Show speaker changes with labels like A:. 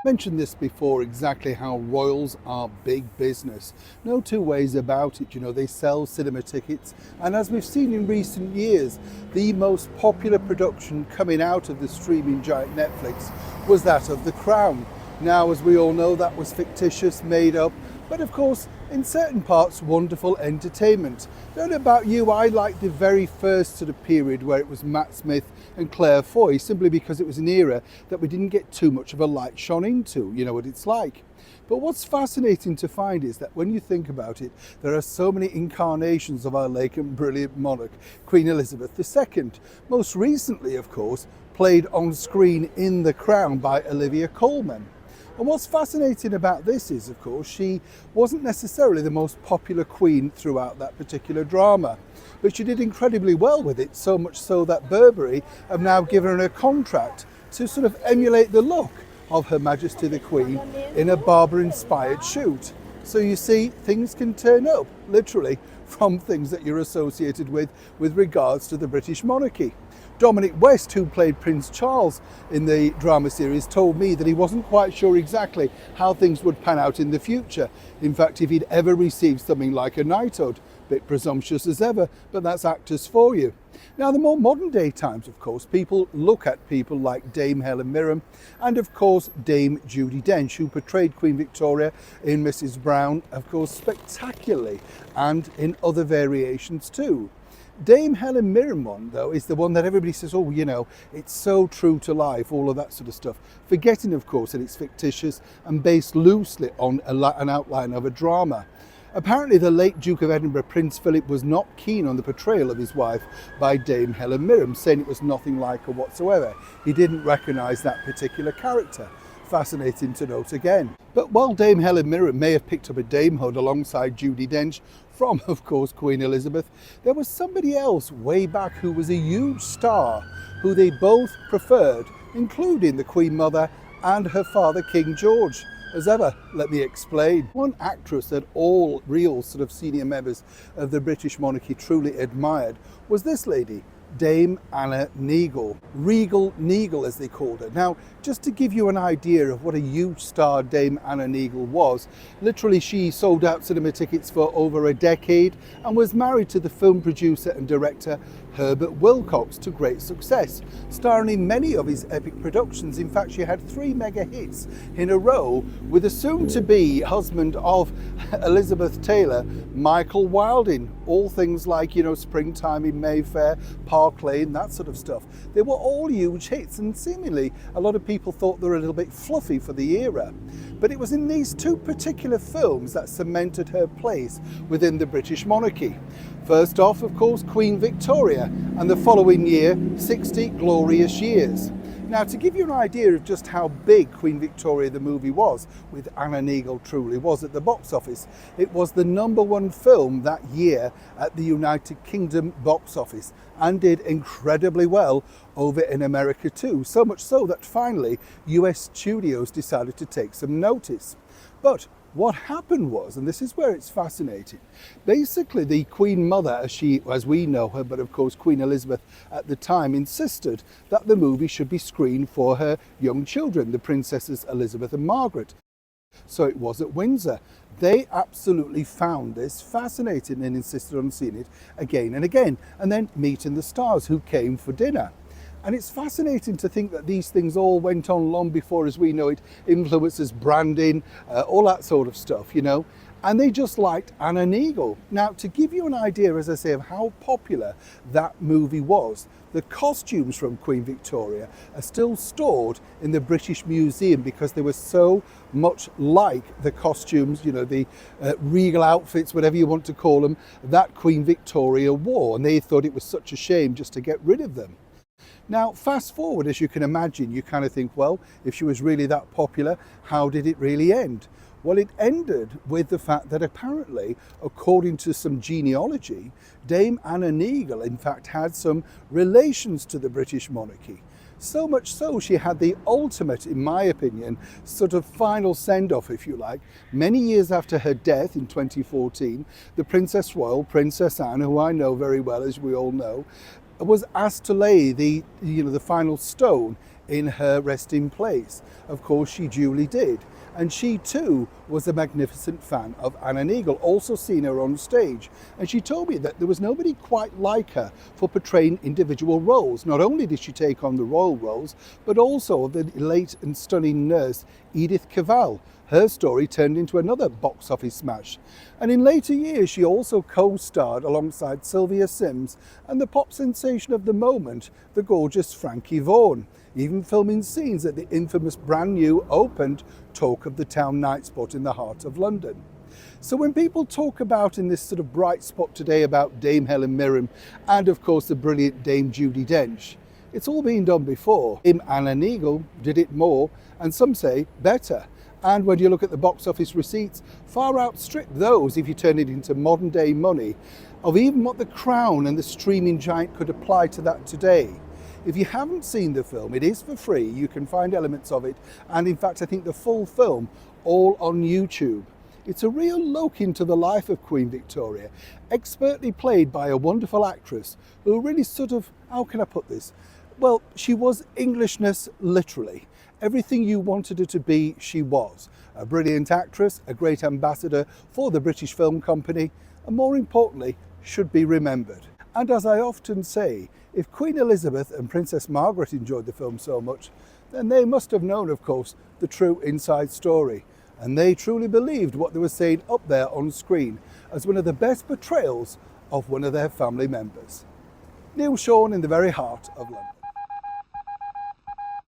A: Mentioned this before, exactly how royals are big business. No two ways about it. They sell cinema tickets, and as we've seen in recent years, the most popular production coming out of the streaming giant Netflix was that of The Crown. Now, as we all know, that was fictitious, made up, but of course, in certain parts, wonderful entertainment. Don't know about you, I like the very first sort of period where it was Matt Smith and Claire Foy, simply because it was an era that we didn't get too much of a light shone into. You know what it's like. But what's fascinating to find is that when you think about it, there are so many incarnations of our late and brilliant monarch, Queen Elizabeth II. Most recently, of course, played on screen in The Crown by Olivia Colman. And what's fascinating about this is, of course, she wasn't necessarily the most popular queen throughout that particular drama, but she did incredibly well with it, so much so that Burberry have now given her a contract to sort of emulate the look of Her Majesty the Queen in a Barbara-inspired shoot. So you see, things can turn up, literally, from things that you're associated with regards to the British monarchy. Dominic West, who played Prince Charles in the drama series, told me that he wasn't quite sure exactly how things would pan out in the future. In fact, if he'd ever received something like a knighthood. Bit presumptuous as ever, but that's actors for you. Now, the more modern day times, of course, people look at people like Dame Helen Mirren and, of course, Dame Judi Dench, who portrayed Queen Victoria in Mrs. Brown, of course, spectacularly, and in other variations too. Dame Helen Mirren one, though, is the one that everybody says, oh, it's so true to life, all of that sort of stuff. Forgetting, of course, that it's fictitious and based loosely on an outline of a drama. Apparently, the late Duke of Edinburgh, Prince Philip, was not keen on the portrayal of his wife by Dame Helen Mirren, saying it was nothing like her whatsoever. He didn't recognise that particular character. Fascinating to note again. But while Dame Helen Mirren may have picked up a damehood alongside Judi Dench from, of course, Queen Elizabeth, there was somebody else way back who was a huge star who they both preferred, including the Queen Mother and her father, King George. As ever, let me explain. One actress that all real sort of senior members of the British monarchy truly admired was this lady, Dame Anna Neagle. Regal Neagle, as they called her. Now, just to give you an idea of what a huge star Dame Anna Neagle was, literally she sold out cinema tickets for over a decade and was married to the film producer and director Herbert Wilcox to great success, starring in many of his epic productions. In fact, she had 3 mega hits in a row with the soon-to-be husband of Elizabeth Taylor, Michael Wilding. All things like, Springtime in Mayfair, Park Lane, that sort of stuff. They were all huge hits, and seemingly a lot of people thought they were a little bit fluffy for the era. But it was in these 2 particular films that cemented her place within the British monarchy. First off, of course, Queen Victoria, and the following year, 60 Glorious Years. Now, to give you an idea of just how big Queen Victoria the movie was, with Anna Neagle truly was at the box office, it was the #1 film that year at the United Kingdom box office and did incredibly well over in America too, so much so that finally US studios decided to take some notice. But what happened was, and this is where it's fascinating, basically the Queen Mother, as we know her, but of course Queen Elizabeth at the time, insisted that the movie should be screened for her young children, the Princesses Elizabeth and Margaret. So it was at Windsor. They absolutely found this fascinating and insisted on seeing it again and again, and then meeting the stars who came for dinner. And it's fascinating to think that these things all went on long before, as we know it, influencers, branding, all that sort of stuff, And they just liked Anna Neagle. Now, to give you an idea, as I say, of how popular that movie was, the costumes from Queen Victoria are still stored in the British Museum because they were so much like the costumes, the regal outfits, whatever you want to call them, that Queen Victoria wore. And they thought it was such a shame just to get rid of them. Now, fast forward, as you can imagine, you kind of think, well, if she was really that popular, how did it really end? Well, it ended with the fact that apparently, according to some genealogy, Dame Anna Neagle, in fact, had some relations to the British monarchy. So much so, she had the ultimate, in my opinion, sort of final send-off, if you like. Many years after her death in 2014, the Princess Royal, Princess Anne, who I know very well, as we all know, was asked to lay the final stone in her resting place. Of course, she duly did. And she too was a magnificent fan of Anna Neagle, also seen her on stage. And she told me that there was nobody quite like her for portraying individual roles. Not only did she take on the royal roles, but also the late and stunning nurse Edith Cavell. Her story turned into another box office smash. And in later years, she also co-starred alongside Sylvia Sims and the pop sensation of the moment, the gorgeous Frankie Vaughan, even filming scenes at the infamous brand new opened Talk of the Town night spot in the heart of London. So when people talk about in this sort of bright spot today about Dame Helen Mirren and of course the brilliant Dame Judi Dench, it's all been done before. Dame Anna Neagle did it more, and some say better. And when you look at the box office receipts, far outstrip those, if you turn it into modern day money, of even what The Crown and the streaming giant could apply to that today. If you haven't seen the film, it is for free. You can find elements of it, and in fact I think the full film all on YouTube. It's a real look into the life of Queen Victoria, expertly played by a wonderful actress who really sort of, how can I put this? Well, she was Englishness literally. Everything you wanted her to be, she was. A brilliant actress, a great ambassador for the British Film Company, and more importantly, should be remembered. And as I often say, if Queen Elizabeth and Princess Margaret enjoyed the film so much, then they must have known, of course, the true inside story. And they truly believed what they were saying up there on screen as one of the best portrayals of one of their family members. Neil Sean in the very heart of London.